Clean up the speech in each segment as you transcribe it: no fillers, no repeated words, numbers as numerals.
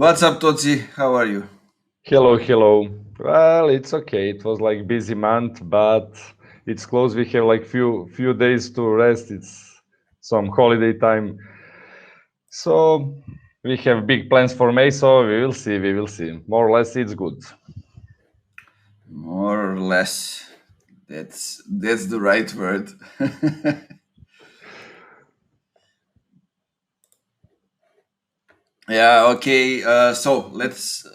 What's up, Totsi? How are you? Hello, hello. Well, it's okay. It was like busy month, but it's close. We have like few days to rest. It's some holiday time, so we have big plans for May. So we will see. We will see. More or less, it's good. More or less. That's the right word. Yeah. Okay. So let's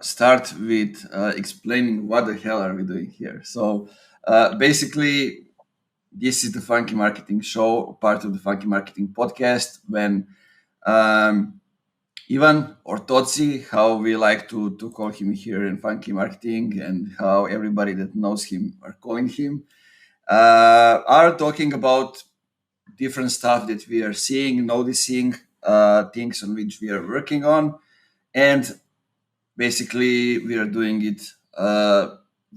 start with explaining what the hell are we doing here. So basically, this is the Funky Marketing Show, part of the Funky Marketing podcast. When um, Ivan or Totsi, how we like to call him here in Funky Marketing, and how everybody that knows him are calling him, are talking about different stuff that we are seeing, noticing, things on which we are working on, and basically we are doing it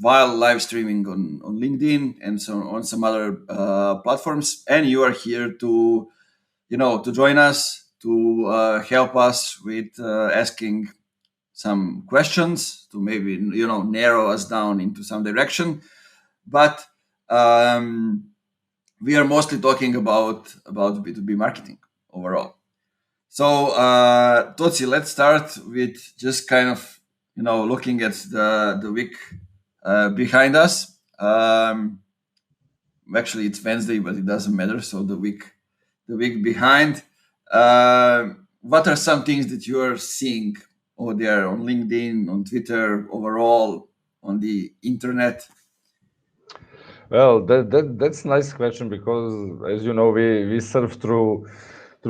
while live streaming on LinkedIn and so on some other platforms. And you are here to to join us to help us with asking some questions to maybe narrow us down into some direction. But um, we are mostly talking about B2B marketing overall. So Totsi, let's start with just kind of looking at the week behind us. Actually, it's Wednesday, but it doesn't matter. So the week behind. What are some things that you are seeing over there on LinkedIn, on Twitter, overall on the internet? Well, that's a nice question because, as you know, we surf through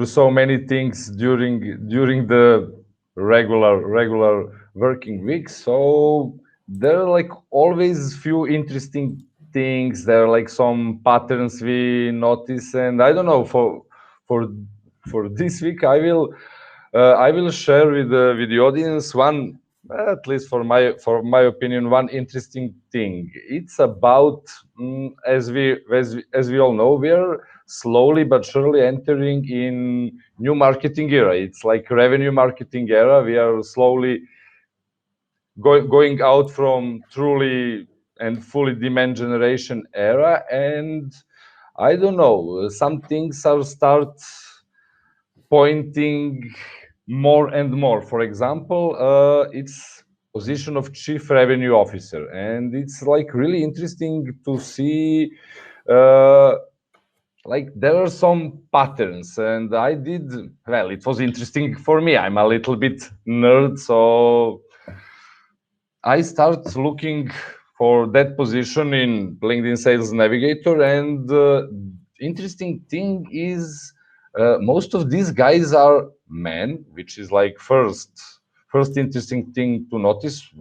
so many things during the regular working week. So there are like always few interesting things. There are like some patterns we notice, and I don't know for for this week I will share with the audience one, at least for my opinion, one interesting thing. It's about as we all know, we are slowly but surely entering in new marketing era. It's like revenue marketing era. We are slowly going out from truly and fully demand generation era, and I don't know. Some things are start pointing more and more. For example, it's position of chief revenue officer, and it's like really interesting to see. Uh, like there are some patterns, and I did well. It was interesting for me. I'm a little bit nerd, so I start looking for that position in LinkedIn Sales Navigator, and interesting thing is most of these guys are men, which is like first interesting thing to notice.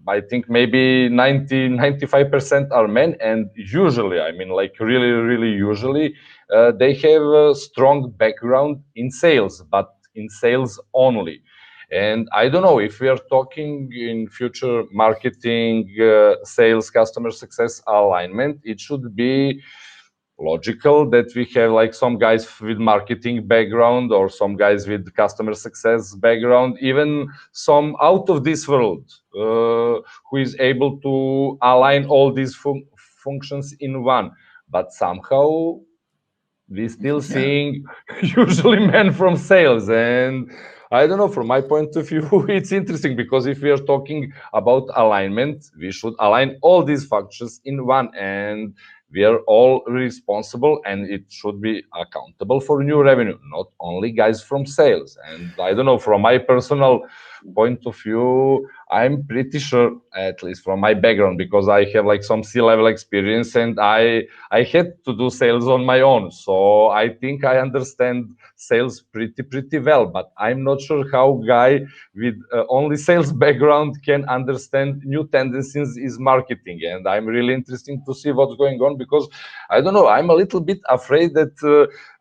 I think maybe 95% are men, and usually, I mean, like really usually, they have a strong background in sales, but in sales only. And I don't know if we are talking in future marketing, sales, customer success alignment, it should be logical that we have like some guys with marketing background or some guys with customer success background, even some out of this world, who is able to align all these functions in one. But somehow we still Yeah. seeing usually men from sales, and I don't know, from my point of view it's interesting because if we are talking about alignment, we should align all these functions in one, and we are all responsible and it should be accountable for new revenue, not only guys from sales. And I don't know, from my personal point of view, I'm pretty sure, at least from my background, because I have like some C-level experience, and I had to do sales on my own. So I think I understand sales pretty well, but I'm not sure how guy with only sales background can understand new tendencies is marketing. And I'm really interested to see what's going on, because I don't know, I'm a little bit afraid that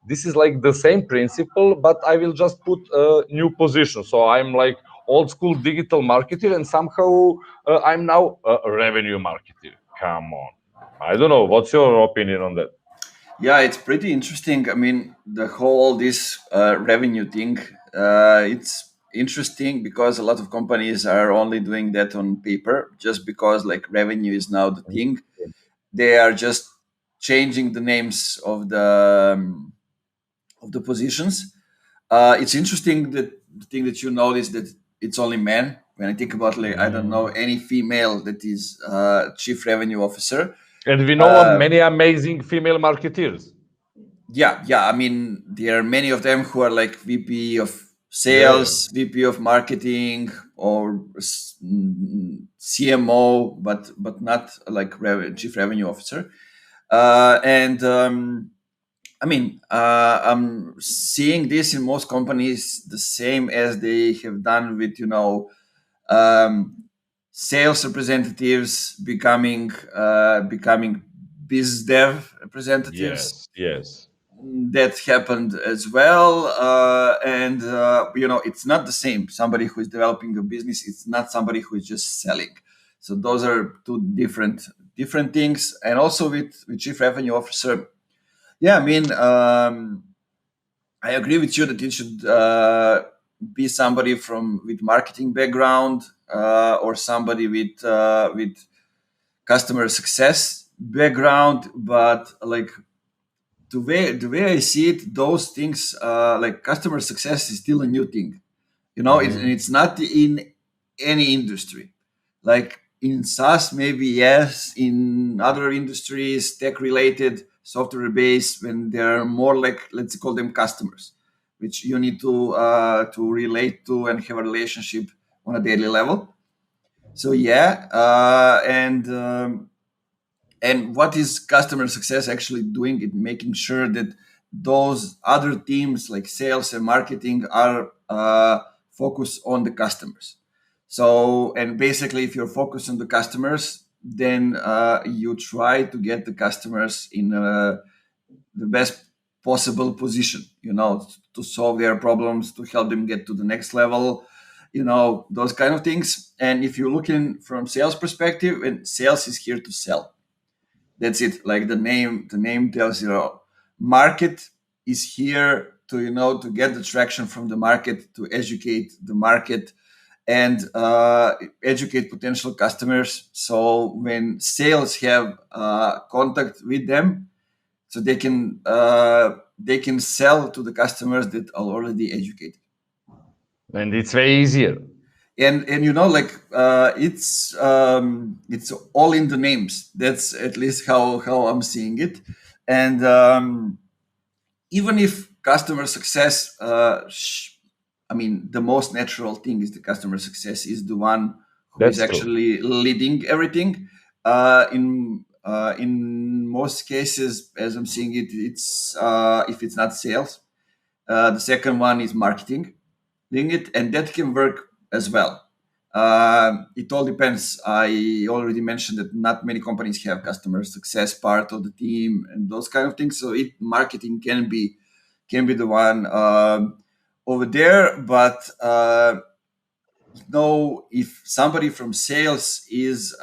this is like the same principle, but I will just put a new position. So I'm like old school digital marketer, and somehow I'm now a revenue marketer. Come on. I don't know. What's your opinion on that? Yeah, it's pretty interesting. I mean, the whole this revenue thing. It's interesting because a lot of companies are only doing that on paper, just because like revenue is now the thing. They are just changing the names of the positions. It's interesting that the thing that you notice that it's only men. When I think about, like, I don't know Mm. any female that is chief revenue officer. And we know Uh, many amazing female marketeers. yeah. I mean, there are many of them who are like VP of Yeah. sales, VP of marketing, or CMO, but not like chief revenue officer. And I mean, I'm seeing this in most companies the same as they have done with, um, sales representatives becoming biz dev representatives. Yes. Yes. That happened as well, and it's not the same. Somebody who is developing a business, it's not somebody who is just selling. So those are two different things. And also with chief revenue officer, yeah, I mean, I agree with you that it should be somebody from with marketing background, or somebody with customer success background. But like, the way I see it, those things, like customer success is still a new thing. And Mhm. it's not in any industry. Like in SaaS, maybe yes. In other industries, tech related, software based, when they're more like, let's call them customers, which you need to relate to and have a relationship on a daily level. So yeah, and what is customer success actually doing? It making sure that those other teams like sales and marketing are focused on the customers. So, and basically, if you're focused on the customers, then you try to get the customers in the best possible position, to solve their problems, to help them get to the next level, those kind of things. And if you're looking from sales perspective, and sales is here to sell. That's it. Like the name tells you all. Market is here to to get the traction from the market, to educate the market, and educate potential customers. So when sales have contact with them, so they can sell to the customers that are already educated. And it's way easier. And like, it's all in the names. That's at least how I'm seeing it. And even if customer success, I mean, the most natural thing is the customer success is the one who is That's true. actually leading everything. In most cases, as I'm seeing it, it's if it's not sales, the second one is marketing doing it, and that can work as well. It all depends. I already mentioned that not many companies have customer success part of the team and those kind of things. So marketing can be the one over there. But if somebody from sales is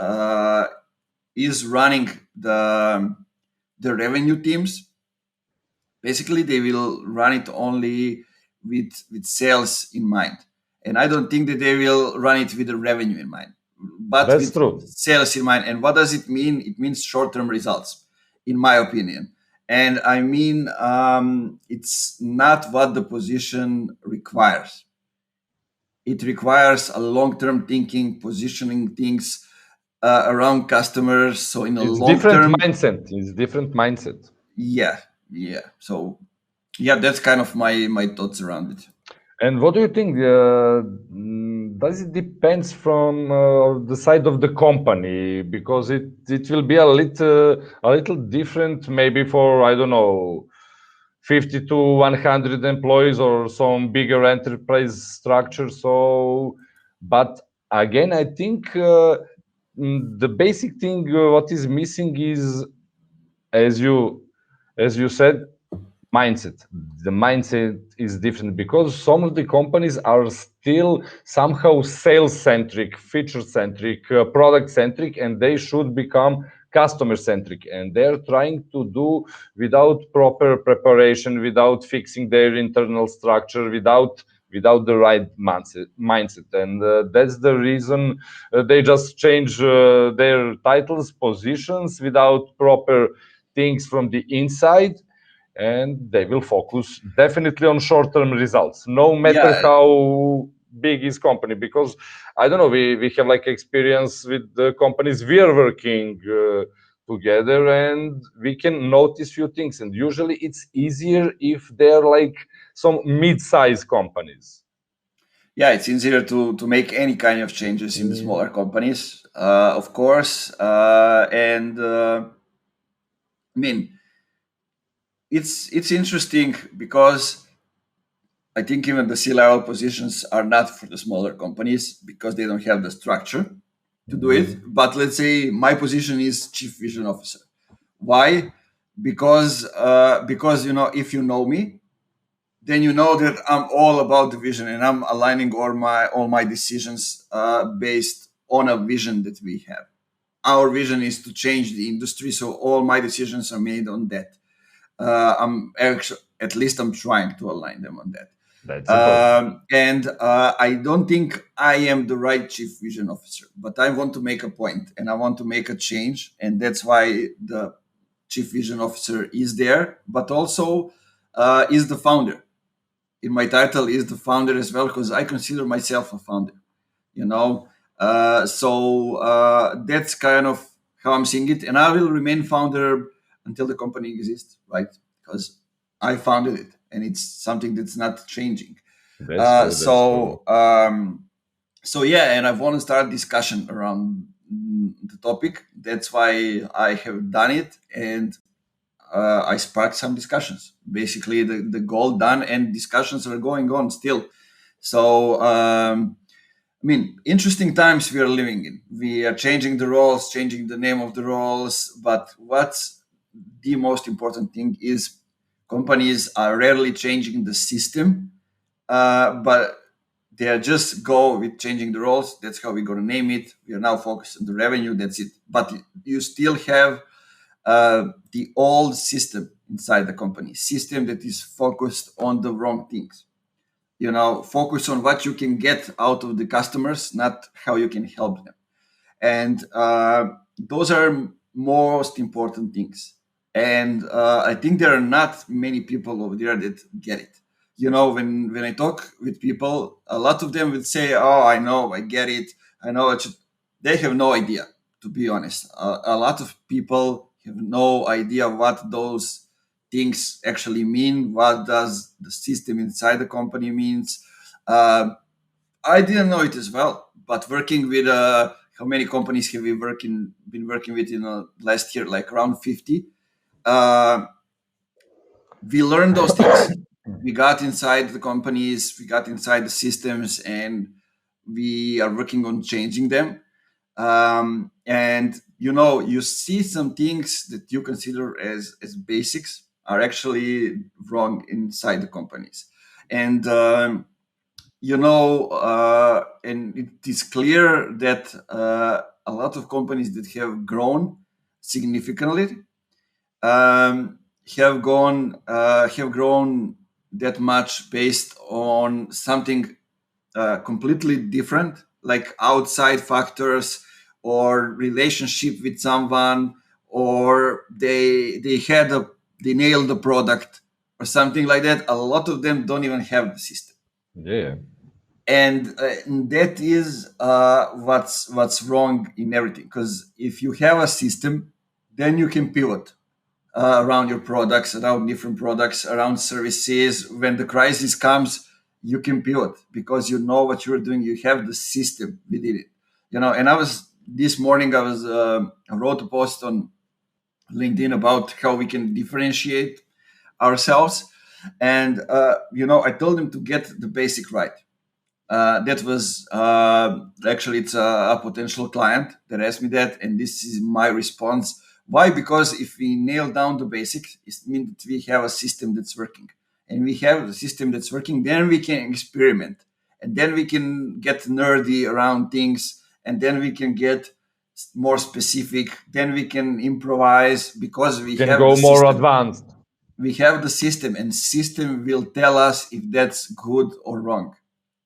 running the revenue teams, basically they will run it only with sales in mind, and I don't think that they will run it with the revenue in mind, but That's with true. sales in mind. And what does it mean? It means short-term results, in my opinion. And I mean, it's not what the position requires. It requires a long-term thinking, positioning things around customers. So in a It's long different term, mindset. It's different mindset. yeah, yeah. So yeah, that's kind of my thoughts around it. And what do you think? Does it depends from the side of the company? Because it will be a little different, maybe for I don't know, 50 to 100 employees or some bigger enterprise structure. So, but again, I think the basic thing what is missing is, as you said, mindset. The mindset is different because some of the companies are still somehow sales centric, feature centric, product centric, and they should become customer centric, and they're trying to do without proper preparation, without fixing their internal structure, without without the right mindset. And that's the reason they just change their titles, positions without proper things from the inside, and they will focus definitely on short-term results, no matter Yeah, how big is company. Because I don't know, we have like experience with the companies we are working together, and we can notice few things, and usually it's easier if they're like some mid-sized companies. yeah, it's easier to make any kind of changes in the smaller companies, of course. And I mean, it's interesting because I think even the C-level positions are not for the smaller companies because they don't have the structure to do it. But let's say my position is chief vision officer. Why? Because if you know me, then you know that I'm all about the vision and I'm aligning all my decisions based on a vision that we have. Our vision is to change the industry, so all my decisions are made on that. I'm actually, at least I'm trying to align them on that. That's important. And I don't think I am the right chief vision officer, but I want to make a point and I want to make a change, and that's why the chief vision officer is there, but also is the founder. In my title is the founder as well because I consider myself a founder. You know, so that's kind of how I'm seeing it, and I will remain founder until the company exists, right? Because I founded it, and it's something that's not changing. That's Uh, true. That's true. so um, so yeah, and I want to start discussion around the topic. That's why I have done it, and I sparked some discussions. Basically, the goal done, and discussions are going on still. So I mean, interesting times we are living in. We are changing the roles, changing the name of the roles, but what's the most important thing is companies are rarely changing the system, but they are just go with changing the roles. That's how we're going to name it. We are now focused on the revenue. That's it. But you still have the old system inside the company, system that is focused on the wrong things. Focus on what you can get out of the customers, not how you can help them. And those are most important things. And I think there are not many people over there that get it. When I talk with people, a lot of them would say, "Oh, I know, I get it, I know it." They have no idea, to be honest. A lot of people have no idea what those things actually mean. What does the system inside the company means? Uh, I didn't know it as well, but working with how many companies have we been working with in last year? Like around 50. Uh, we learned those things. We got inside the companies, we got inside the systems, and we are working on changing them. And you see some things that you consider as basics are actually wrong inside the companies. And and it is clear that a lot of companies that have grown significantly um, have grown that much based on something completely different, like outside factors or relationship with someone, or they nailed the product or something like that. A lot of them don't even have the system, Yeah. and that is what's wrong in everything. Because if you have a system, then you can pivot around your products, around different products, around services. When the crisis comes, you can pivot because you know what you're doing. You have the system within it. And this morning I wrote a post on LinkedIn about how we can differentiate ourselves, and I told them to get the basic right. That was actually it's a potential client that asked me that, and this is my response. Why? Because if we nail down the basics, it means that we have a system that's working, and we have a system that's working. Then we can experiment, and then we can get nerdy around things, and then we can get more specific. Then we can improvise because we Can have the go more system. advanced. we have the system, and system will tell us if that's good or wrong.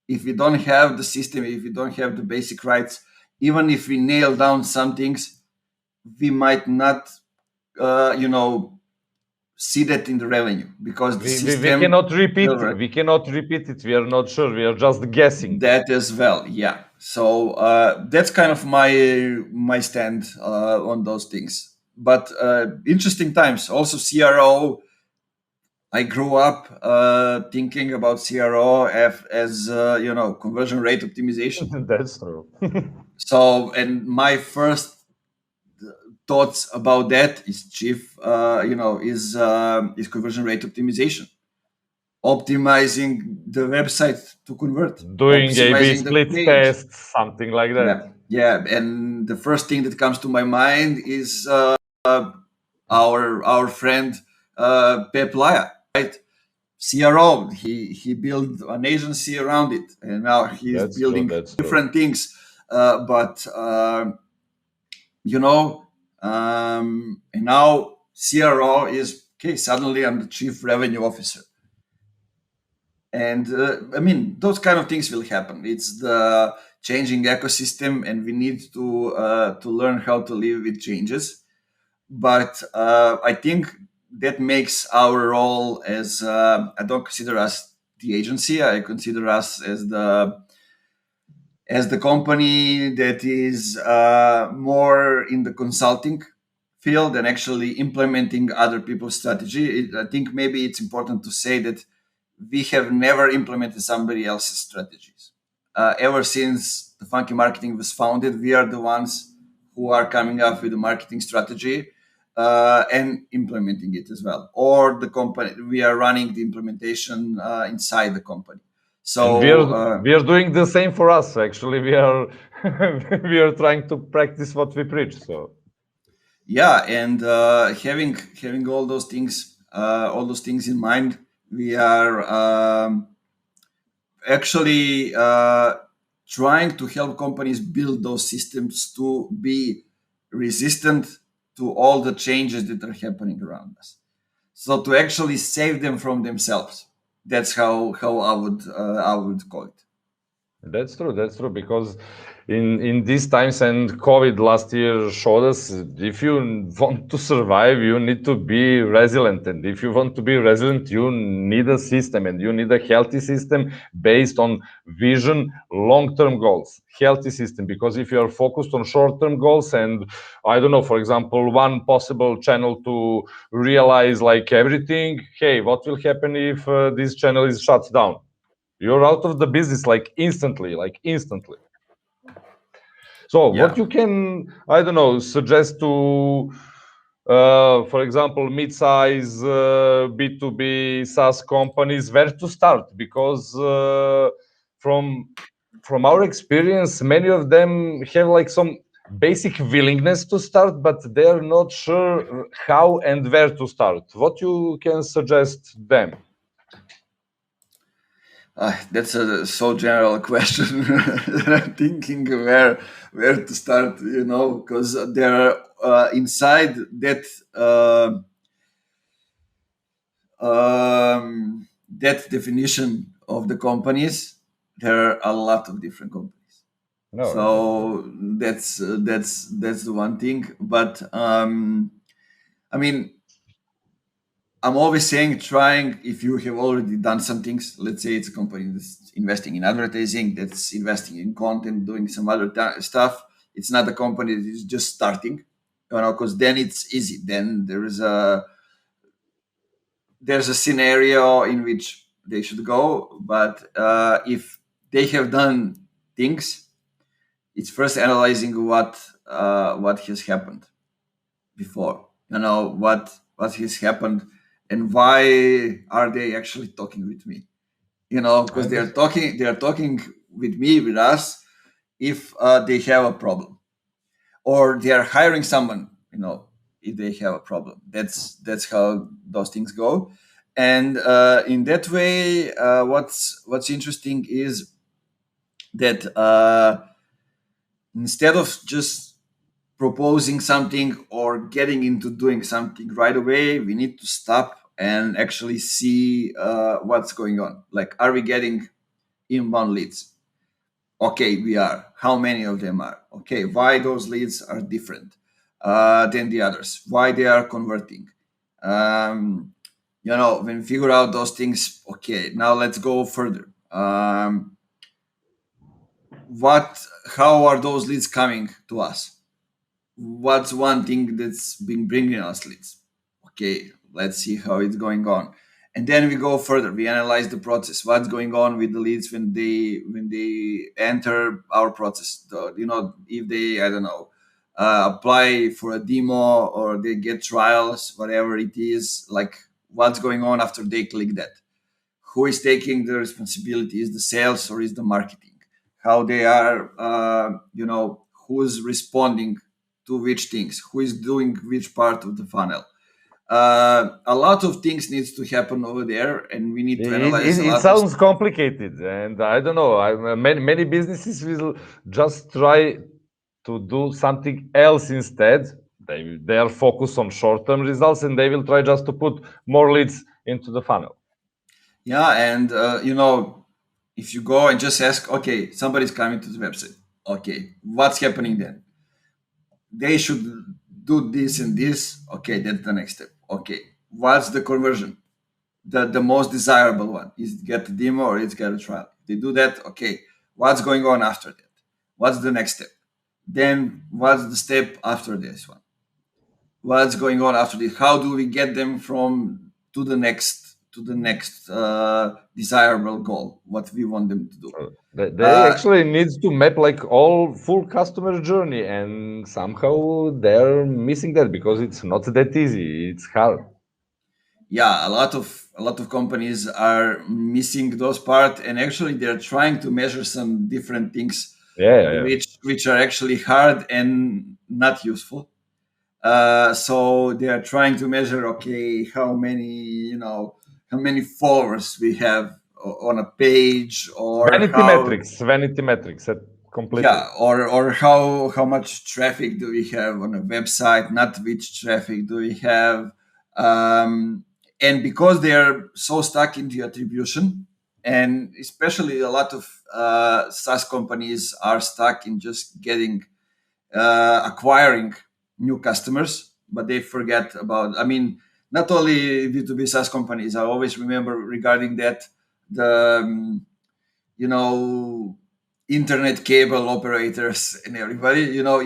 If we don't have the system, if we don't have the basic rights, even if we nail down some things, we might not, you know, see that in the revenue because the We system cannot repeat. will. We cannot repeat it. We are not sure. We are just guessing. That as well, yeah. So that's kind of my stand on those things. But interesting times. Also, CRO. I grew up thinking about CRO as you know, conversion rate optimization. That's true. So, and my first thoughts about that is chief, you know, is conversion rate optimization, optimizing the website to convert, Doing A/B optimizing the split page. tests, something like that. Yeah, yeah. And the first thing that comes to my mind is our friend Pep Laya, right? CRO. He built an agency around it, and now he's That's true. building That's true. different things. But you know, and now CRO is okay. Suddenly, I'm the chief revenue officer, and I mean those kind of things will happen. It's the changing ecosystem, and we need to learn how to live with changes. But I think that makes our role as I don't consider us the agency. I consider us as the company that is more in the consulting field and actually implementing other people's strategy. I think maybe it's important to say that we have never implemented somebody else's strategies. Ever since the Funky Marketing was founded, we are the ones who are coming up with a marketing strategy and implementing it as well. Or the company, we are running the implementation inside the company. And So we are doing the same for us. Actually, we are we are trying to practice what we preach. So yeah, and having all those things in mind, we are actually trying to help companies build those systems to be resistant to all the changes that are happening around us. So to actually save them from themselves. That's how I would call it. that's true. That's true. Because in these times and COVID last year showed us if you want to survive, you need to be resilient. And if you want to be resilient, you need a system and you need a healthy system based on vision, long-term goals. Healthy system. Because if you are focused on short-term goals and I don't know, for example, one possible channel to realize like everything, hey, what will happen if this channel is shut down? You're out of the business like instantly. So what Yeah. you can, I don't know, suggest to for example, mid-size B2B SaaS companies, where to start? Because from from our experience, many of them have like some basic willingness to start, but they're not sure how and where to start. What you can suggest them? That's a so general question. I'm thinking where to start, you know, because there are inside that definition of the companies, there are a lot of different companies. No, So that's the one thing. But I mean, I'm always saying trying if you have already done some things. Let's say it's a company that's investing in advertising, that's investing in content, doing some other stuff. It's not a company that is just starting, you know, because then it's easy. Then there's a scenario in which they should go. But if they have done things, it's first analyzing what has happened before. You know what has happened and why are they actually talking with me? You know, I because understand. they are talking with me with us if they have a problem or they are hiring someone. You know, if they have a problem. That's how those things go. And in that way, what's interesting is that instead of just proposing something or getting into doing something right away, we need to stop and actually see what's going on. Like, are we getting inbound leads? Okay, we are. How many of them are? Okay, why those leads are different than the others? Why they are converting? Um, when we figure out those things, okay, now let's go further. What? How are those leads coming to us? What's one thing that's been bringing us leads? Okay, let's see how it's going on, and then we go further. We analyze the process. What's going on with the leads when they enter our process? If they, I don't know, apply for a demo or they get trials, whatever it is. Like, what's going on after they click that? Who is taking the responsibility? Is the sales or is the marketing? How they are, who's responding to which things? Who is doing which part of the funnel? A lot of things needs to happen over there, and we need to It, analyze it, a it lot of sounds stuff. complicated, and I don't know. Many businesses will just try to do something else instead. They are focused on short-term results, and they will try just to put more leads into the funnel. Yeah, and if you go and just ask, okay, somebody's coming to the website. Okay, what's happening then? They should do this and this. Okay, that's the next step. Okay, what's the conversion? The most desirable one is get a demo or it's get a trial. They do that. Okay, what's going on after that? What's the next step? Then what's the step after this one? What's going on after this? How do we get them from to the next desirable goal? What we want them to do? They Uh, actually needs to map like all full customer journey, and somehow they're missing that because it's not that easy. It's hard. yeah, a lot of companies are missing those part, and actually they're trying to measure some different things, Yeah, yeah, yeah. which are actually hard and not useful. So they are trying to measure, okay, how many followers we have on a page, or how, Vanity metrics, completely. yeah, or how much traffic do we have on a website, not which traffic do we have. And because they are so stuck in the attribution, and especially a lot of SaaS companies are stuck in just getting acquiring new customers, but they forget about. I mean, not only B2B SaaS companies. I always remember regarding that the you know internet cable operators and everybody.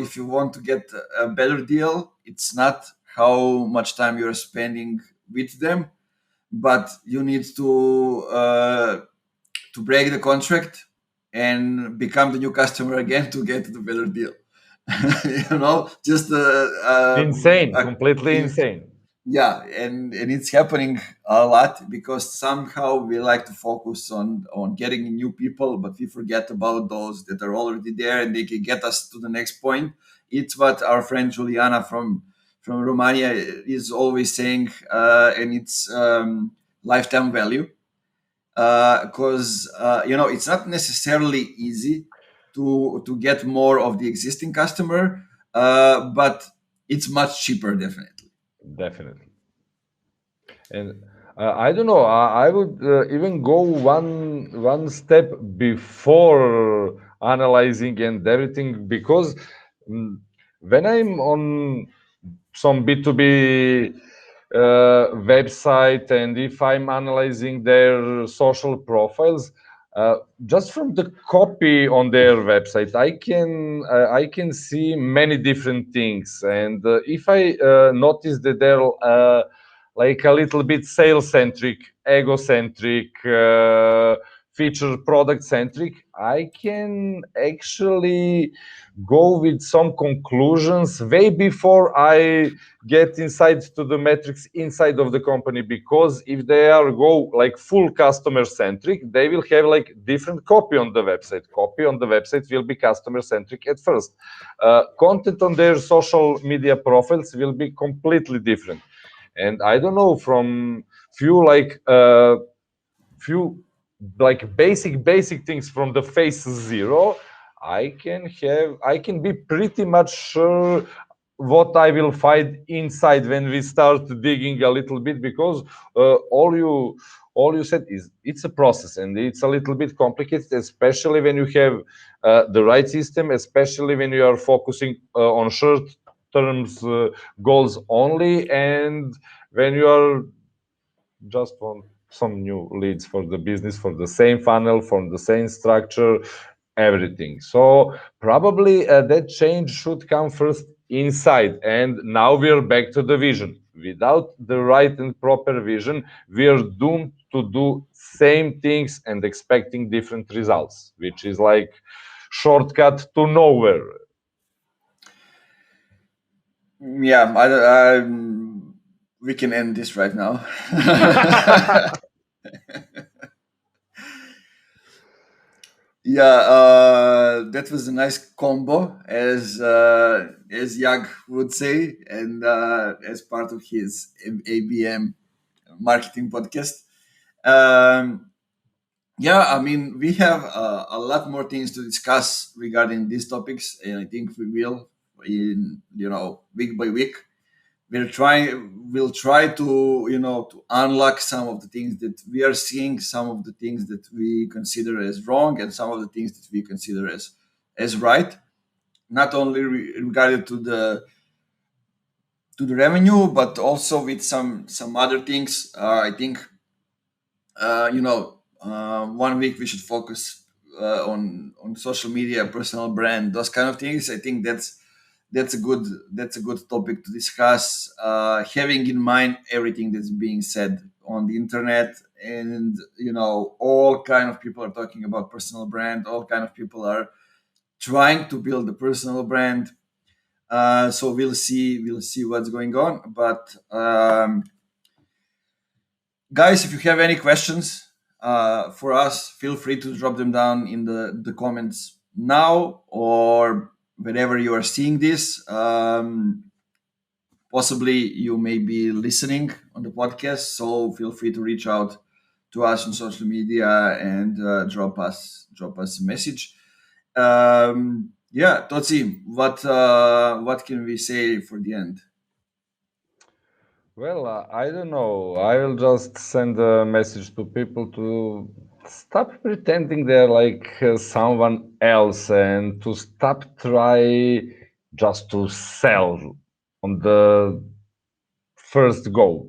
If you want to get a better deal, it's not how much time you're spending with them, but you need to break the contract and become the new customer again to get the better deal. Just Insane, completely insane. yeah, and it's happening a lot because somehow we like to focus on getting new people, but we forget about those that are already there and they can get us to the next point. It's what our friend Juliana from Romania is always saying, and it's lifetime value, because it's not necessarily easy to get more of the existing customer, but it's much cheaper, definitely. Definitely. And I don't know. I would even go one step before analyzing and everything because mm, when I'm on some B2B website and if I'm analyzing their social profiles, uh, just from the copy on their website, I can see many different things, and if I notice that they're like a little bit sales centric, egocentric, feature product centric, I can actually go with some conclusions way before I get inside to the metrics inside of the company, because if they are go like full customer centric, they will have like different copy on the website will be customer centric at first. Content on their social media profiles will be completely different, and I don't know, from few like few like basic things from the phase zero, I can be pretty much sure what I will find inside when we start digging a little bit, because all you said is it's a process and it's a little bit complicated, especially when you have the right system, especially when you are focusing on short terms goals only, and when you are just want some new leads for the business, for the same funnel, from the same structure, everything. So probably that change should come first inside. And now we're back to the vision. Without the right and proper vision, we are doomed to do same things and expecting different results, which is like shortcut to nowhere. Yeah, we can end this right now. Yeah, that was a nice combo, as Yag would say, and as part of his ABM marketing podcast. Um, yeah, I mean, we have a lot more things to discuss regarding these topics, and I think we will in week by week. We'll try to to unlock some of the things that we are seeing, some of the things that we consider as wrong, and some of the things that we consider as right, not only regarding to the revenue, but also with some other things. I think 1 week we should focus on social media, personal brand, those kind of things. I think that's a good topic to discuss. Having in mind everything that's being said on the internet, and all kind of people are talking about personal brand. All kind of people are trying to build a personal brand. So we'll see what's going on. But guys, if you have any questions for us, feel free to drop them down in the comments now, or whenever you are seeing this. Possibly you may be listening on the podcast, so feel free to reach out to us on social media and drop us a message. Yeah, Totsi, what can we say for the end? Well, I don't know. I will just send a message to people to stop pretending they're like someone else and to stop try just to sell on the first go.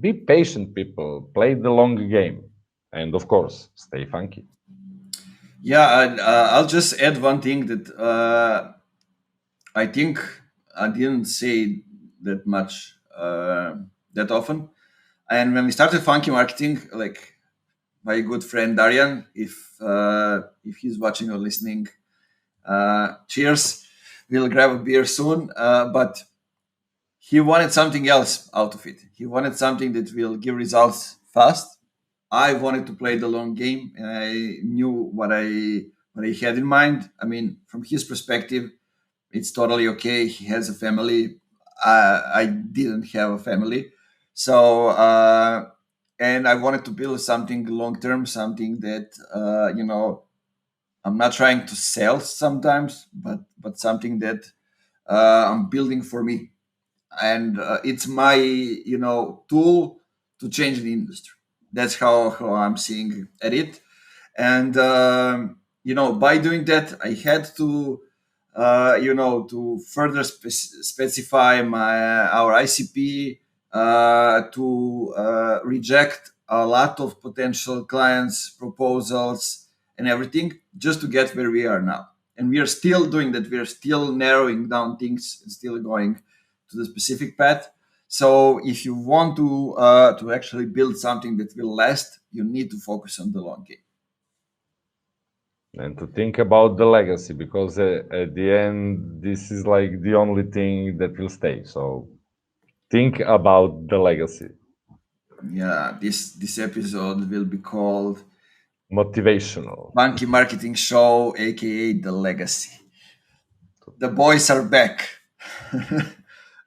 Be patient, people. Play the long game, and of course, stay funky. Yeah, and, I'll just add one thing that I think I didn't say that much that often. And when we started funky marketing, like my good friend Darian, if he's watching or listening, cheers. We'll grab a beer soon. But he wanted something else out of it. He wanted something that will give results fast. I wanted to play the long game, and I knew what I had in mind. I mean, from his perspective, it's totally okay. He has a family. I didn't have a family, so and I wanted to build something long term, something that I'm not trying to sell sometimes, but something that I'm building for me, and it's my tool to change the industry. That's how I'm seeing at it. And by doing that, I had to further specify our ICP, to reject a lot of potential clients proposals and everything, just to get where we are now. And we are still doing that. We are still narrowing down things and still going to the specific path. So if you want to actually build something that will last, you need to focus on the long game. And to think about the legacy, because at the end, this is like the only thing that will stay. So think about the legacy, Yeah, this episode will be called motivational. Monkey Marketing Show, aka The Legacy. The boys are back.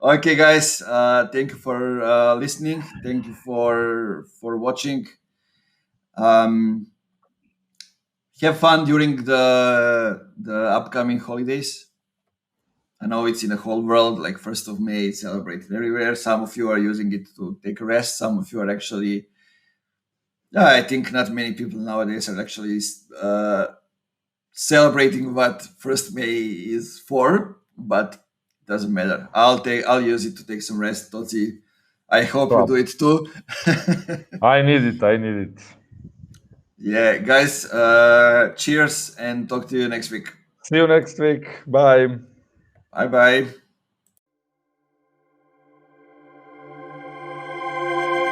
Okay, guys. Thank you for listening. Thank you for watching. Um, have fun during the upcoming holidays. I know it's in the whole world, like 1st of May, it's celebrated everywhere. Some of you are using it to take a rest. Some of you are actually, yeah, I think not many people nowadays are actually celebrating what 1st May is for, but it doesn't matter. I'll use it to take some rest. Tosi, I hope you do Stop. it too. I need it. I need it. Yeah, guys, cheers and talk to you next week. See you next week. Bye. Bye bye.